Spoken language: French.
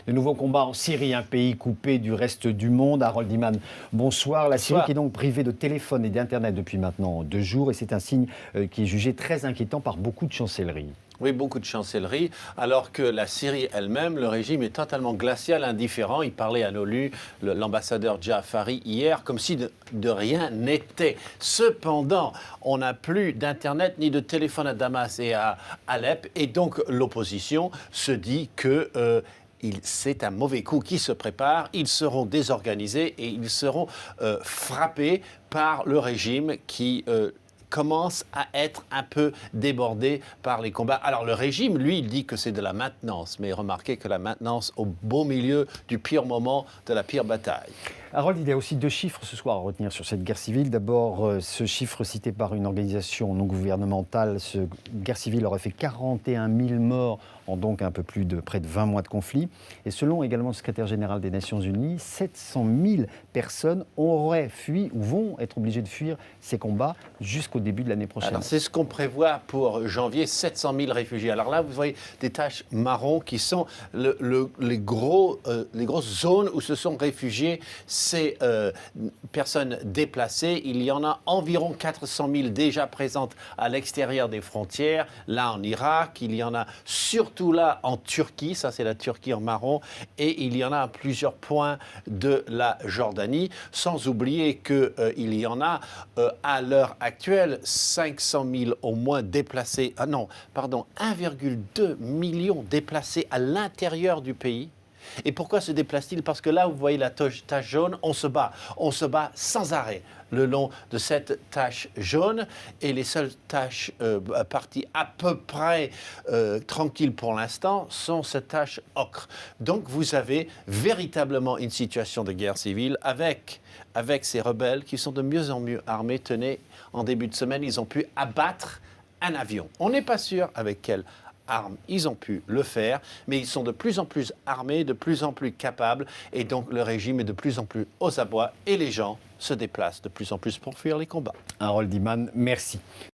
De nouveaux combats en Syrie, un pays coupé du reste du monde. Harold Iman, bonsoir. La Syrie qui est donc privée de téléphone et d'Internet depuis maintenant 2 jours. Et c'est un signe qui est jugé très inquiétant par beaucoup de chancelleries. Oui, beaucoup de chancellerie, alors que la Syrie elle-même, le régime est totalement glacial, indifférent. Il parlait à l'ONU, l'ambassadeur Jafari, hier, comme si de rien n'était. Cependant, on n'a plus d'Internet ni de téléphone à Damas et à Alep, et donc l'opposition se dit que c'est un mauvais coup qui se prépare, ils seront désorganisés et ils seront frappés par le régime qui commence à être un peu débordé par les combats. Alors le régime, lui, il dit que c'est de la maintenance, mais remarquez que la maintenance au beau milieu du pire moment de la pire bataille. Harold, il y a aussi 2 chiffres ce soir à retenir sur cette guerre civile. D'abord, ce chiffre cité par une organisation non gouvernementale, cette guerre civile aurait fait 41 000 morts en donc un peu plus de près de 20 mois de conflit. Et selon également le secrétaire général des Nations Unies, 700 000 personnes auraient fui ou vont être obligées de fuir ces combats jusqu'au début de l'année prochaine. Alors c'est ce qu'on prévoit pour janvier, 700 000 réfugiés. Alors là, vous voyez des taches marron qui sont les grosses zones où se sont réfugiés ces personnes déplacées. Il y en a environ 400 000 déjà présentes à l'extérieur des frontières. Là, en Irak, il y en a surtout là en Turquie, ça c'est la Turquie en marron, et il y en a à plusieurs points de la Jordanie, sans oublier qu'il y en a à l'heure actuelle 500 000 au moins déplacés, 1,2 million déplacés à l'intérieur du pays. Et pourquoi se déplacent-ils? Parce que là, vous voyez la tache jaune, on se bat sans arrêt le long de cette tache jaune. Et les seules taches parties à peu près tranquilles pour l'instant sont cette tache ocre. Donc vous avez véritablement une situation de guerre civile avec ces rebelles qui sont de mieux en mieux armés. Tenez, en début de semaine, ils ont pu abattre un avion. On n'est pas sûr avec quelle armes, ils ont pu le faire, mais ils sont de plus en plus armés, de plus en plus capables, et donc le régime est de plus en plus aux abois, et les gens se déplacent de plus en plus pour fuir les combats. Harold Iman, merci.